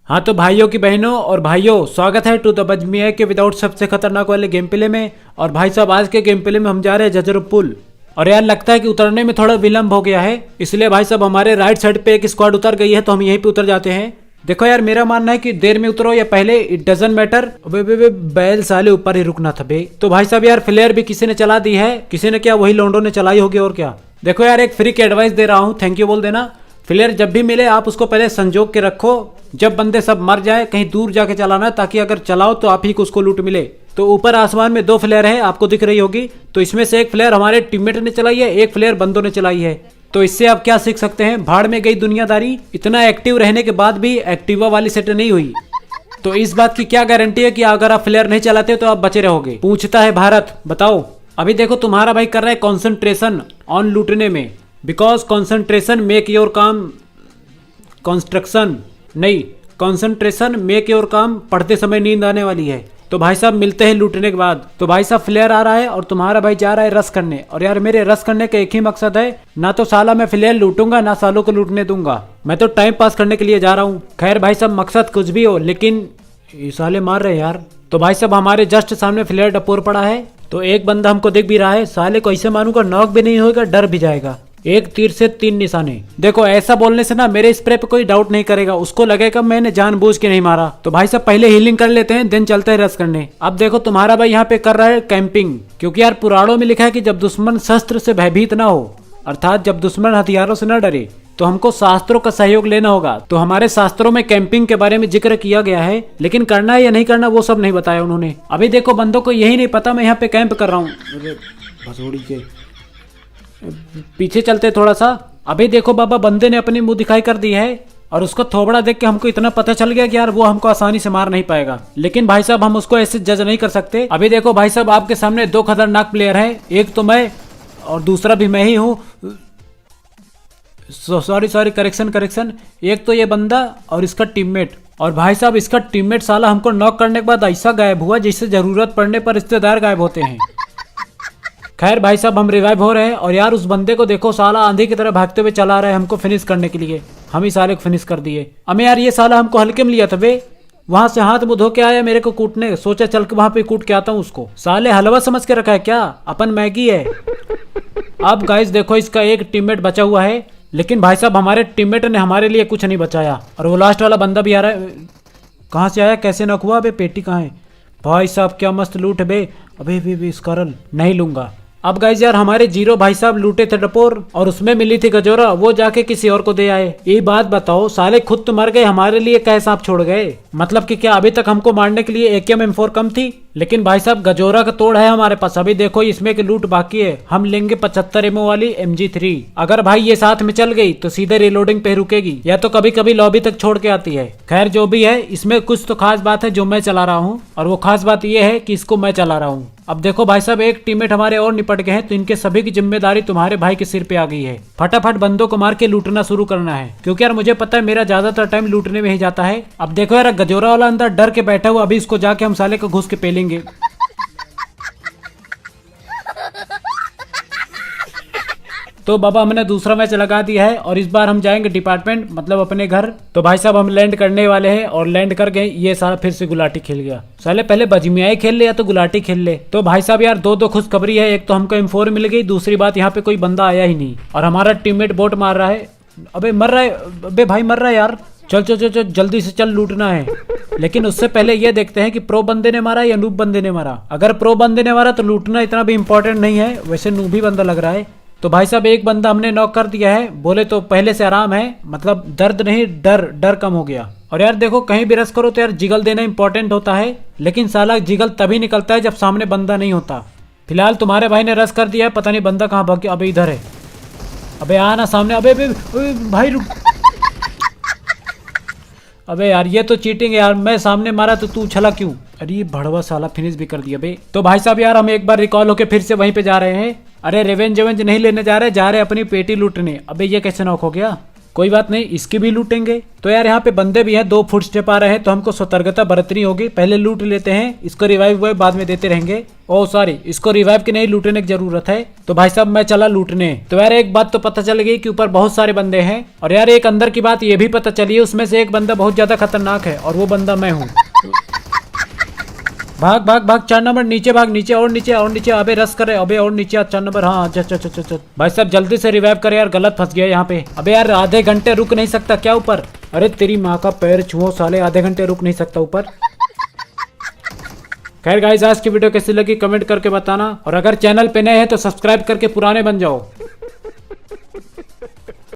हाँ तो भाइयों की बहनों और भाइयों, स्वागत है टू द बजमिया के विदाउट सबसे खतरनाक वाले गेम प्ले में। और भाई साहब आज के गेम प्ले में हम जा रहे हैं जजर पुल। और यार लगता है कि उतरने में थोड़ा विलंब हो गया है, इसलिए भाई साहब हमारे राइट साइड पे एक स्क्वाड उतर गई है, तो हम यहीं पे उतर जाते हैं। देखो यार मेरा मानना है कि देर में उतरो या पहले, इट डजंट मैटर। बैल साले ऊपर ही रुकना था बे। तो भाई साहब यार फ्लेयर भी किसी ने चला दी है, किसी ने क्या वही लोंडो ने चलाई होगी और क्या। देखो यार एक फ्री की एडवाइस दे रहा हूँ, थैंक यू बोल देना। फ्लेयर जब भी मिले आप उसको पहले संजोग के रखो, जब बंदे सब मर जाए कहीं दूर जाके चलाना, ताकि अगर चलाओ तो आप ही को उसको लूट मिले। तो ऊपर आसमान में 2 फ्लेयर है, आपको दिख रही होगी। तो इसमें से एक फ्लेयर हमारे टीममेट ने चलाई है, एक फ्लेयर बंदों ने चलाई है। तो इससे आप क्या सीख सकते हैं, भाड़ में गई दुनियादारी। इतना एक्टिव रहने के बाद भी एक्टिवा वाली सेट नहीं हुई, तो इस बात की क्या गारंटी है कि अगर आप फ्लेयर नहीं चलाते तो आप बचे रहोगे। पूछता है भारत, बताओ। अभी देखो तुम्हारा भाई कर रहा है कॉन्सेंट्रेशन ऑन लूटने में, बिकॉज कॉन्सेंट्रेशन मेक योर काम कंस्ट्रक्शन नहीं, कंसंट्रेशन मेक योर काम पढ़ते समय नींद आने वाली है। तो भाई साहब मिलते हैं लूटने के बाद। तो भाई साहब फ्लेयर आ रहा है और तुम्हारा भाई जा रहा है रस करने। और यार मेरे रस करने का एक ही मकसद है, ना तो साला मैं फ्लेयर लूटूंगा ना सालों को लूटने दूंगा, मैं तो टाइम पास करने के लिए जा रहा हूँ। खैर भाई साहब मकसद कुछ भी हो, लेकिन ये साले मार रहे यार। तो भाई साहब हमारे जस्ट सामने फ्लेयर डपोर पड़ा है, तो एक बंदा हमको दिख भी रहा है। साले को ऐसे मारूंगा नॉक भी नहीं होगा, डर भी जाएगा। एक तीर से 3 निशाने। देखो ऐसा बोलने से ना मेरे स्प्रे पे कोई डाउट नहीं करेगा, उसको लगेगा मैंने जानबूझ के नहीं मारा। तो भाई साहब पहले हीलिंग कर लेते हैं, देन चलते हैं रस करने। अब देखो तुम्हारा भाई यहाँ पे कर रहा है कैंपिंग, क्योंकि यार पुराणों में लिखा है कि जब दुश्मन शस्त्र से भयभीत ना हो, अर्थात जब दुश्मन हथियारों से न डरे, तो हमको शास्त्रों का सहयोग लेना होगा। तो हमारे शास्त्रों में कैंपिंग के बारे में जिक्र किया गया है, लेकिन करना है या नहीं करना वो सब नहीं बताया उन्होंने। अभी देखो बंदों को यही नहीं पता मैं यहाँ पे कैंप कर रहा हूँ। पीछे चलते थोड़ा सा। अभी देखो बाबा बंदे ने अपनी मुंह दिखाई कर दी है, और उसका थोबड़ा देख के हमको इतना पता चल गया कि यार वो हमको आसानी से मार नहीं पाएगा। लेकिन भाई साहब हम उसको ऐसे जज नहीं कर सकते। अभी देखो भाई साहब आपके सामने 2 खतरनाक प्लेयर हैं, एक तो मैं और दूसरा भी मैं ही हूँ। Sorry correction. एक तो ये बंदा और इसका टीममेट। और भाई साहब इसका टीममेट साला हमको नॉक करने के बाद ऐसा गायब हुआ जैसे जरूरत पड़ने पर रिश्तेदार गायब होते हैं। खैर भाई साहब हम रिवाइव हो रहे हैं, और यार उस बंदे को देखो साला आंधी की तरह भागते हुए चला रहा है हमको फिनिश करने के लिए। हम ही साले को फिनिश कर दिए। अमे यार ये साला हमको हल्के में लिया था बे, वहां से हाथ मुंह धो के आया मेरे को कूटने, सोचा चल के वहां पे कूट के आता हूँ उसको। साले हलवा समझ के रखा है क्या, अपन मैगी है। अब गाइस देखो इसका एक टीममेट बचा हुआ है, लेकिन भाई साहब हमारे टीममेट ने हमारे लिए कुछ नहीं बचाया। और वो लास्ट वाला बंदा भी आ रहा है, कहाँ से आया कैसे नॉक हुआ बे, पेटी कहाँ है। भाई साहब क्या मस्त लूट है बे। अभी स्कारल नहीं लूंगा। अब गाइस यार हमारे जीरो भाई साहब लूटे थे डपोर, और उसमें मिली थी गजोरा, वो जाके किसी और को दे आए। ये बात बताओ साले खुद तो मर गए, हमारे लिए कैसे आप छोड़ गए। मतलब कि क्या अभी तक हमको मारने के लिए AKM M4 कम थी। लेकिन भाई साहब गजोरा का तोड़ है हमारे पास। अभी देखो इसमें की लूट बाकी है, हम लेंगे 75 MO वाली MG3। अगर भाई ये साथ में चल गई तो सीधे रिलोडिंग पे रुकेगी, या तो कभी कभी लॉबी तक छोड़ के आती है। खैर जो भी है, इसमें कुछ तो खास बात है जो मैं चला रहा हूँ, और वो खास बात ये है कि इसको मैं चला रहा हूँ। अब देखो भाई साहब एक टीममेट हमारे और निपट गए हैं, तो इनके सभी की जिम्मेदारी तुम्हारे भाई के सिर पे आ गई है। फटाफट बंदों को मार के लूटना शुरू करना है, क्योंकि यार मुझे पता है मेरा ज्यादातर टाइम लूटने में ही जाता है। अब देखो यार गजोरा वाला अंदर डर के बैठा हुआ, अभी इसको जाके हम साले को घुस के पेलेंगे। तो बाबा हमने दूसरा मैच लगा दिया है, और इस बार हम जाएंगे डिपार्टमेंट, मतलब अपने घर। तो भाई साहब हम लैंड करने वाले हैं, और लैंड कर गए। ये साला फिर से गुलाटी खेल गया। साले पहले बजमियाई खेल ले या तो गुलाटी खेल ले। तो भाई साहब यार 2 खुशखबरी है, एक तो हमको M4 मिल गई, दूसरी बात यहाँ पे कोई बंदा आया ही नहीं, और हमारा टीममेट बोट मार रहा है। अबे मर रहा है, अबे भाई मर रहा है यार। चल जल्दी से चल, लूटना है। लेकिन उससे पहले ये देखते हैं कि प्रो बंदे ने मारा या नूब बंदे ने मारा। अगर प्रो बंदे ने मारा तो लूटना इतना भी इंपॉर्टेंट नहीं है, वैसे नूब ही बंदा लग रहा है। तो भाई साहब एक बंदा हमने नॉक कर दिया है, बोले तो पहले से आराम है, मतलब दर्द नहीं डर कम हो गया। और यार देखो कहीं भी रस करो तो यार जिगल देना इंपॉर्टेंट होता है, लेकिन साला जिगल तभी निकलता है जब सामने बंदा नहीं होता। फिलहाल तुम्हारे भाई ने रस कर दिया है, पता नहीं बंदा कहाँ भाग गया। अबे इधर है, अबे आना सामने। अबे भाई रुक। अबे यार ये तो चीटिंग है यार, मैं सामने मारा तो तू उछला क्यों। अरे ये भड़वा साला फिनिश भी कर दिया बे। तो भाई साहब यार हम एक बार रिकॉल होके फिर से वहीं पे जा रहे हैं। अरे रेवेंज नहीं लेने जा रहे अपनी पेटी लूटने। अबे ये कैसे नॉक हो गया, कोई बात नहीं, इसकी भी लूटेंगे। तो यार यहाँ पे बंदे भी हैं, 2 फुट स्टेप आ रहे हैं, तो हमको सतर्कता बरतनी होगी। पहले लूट लेते हैं, इसको रिवाइव बाद में देते रहेंगे। ओ सॉरी, इसको रिवाइव की नहीं, लूटने की जरूरत है। तो भाई साहब मैं चला लूटने। तो यार एक बात तो पता चल गई कि ऊपर बहुत सारे बंदे हैं, और यार एक अंदर की बात ये भी पता चली है, उसमें से एक बंदा बहुत ज्यादा खतरनाक है, और वो बंदा मैं हूँ। भाग भाग भाग, 4 नंबर नीचे भाग, नीचे और नीचे और नीचे। अबे रस करे, अबे और नीचे 4 नंबर। हाँ चल चल चल चल भाई साहब जल्दी से रिवाइव करे यार, गलत फंस गया यहाँ पे। अबे यार आधे घंटे रुक नहीं सकता क्या ऊपर? अरे तेरी माँ का पैर छुओ साले, आधे घंटे रुक नहीं सकता ऊपर। खैर गाइस, आज की वीडियो कैसी लगी कमेंट करके बताना, और अगर चैनल पे नए हैं तो सब्सक्राइब करके पुराने बन जाओ।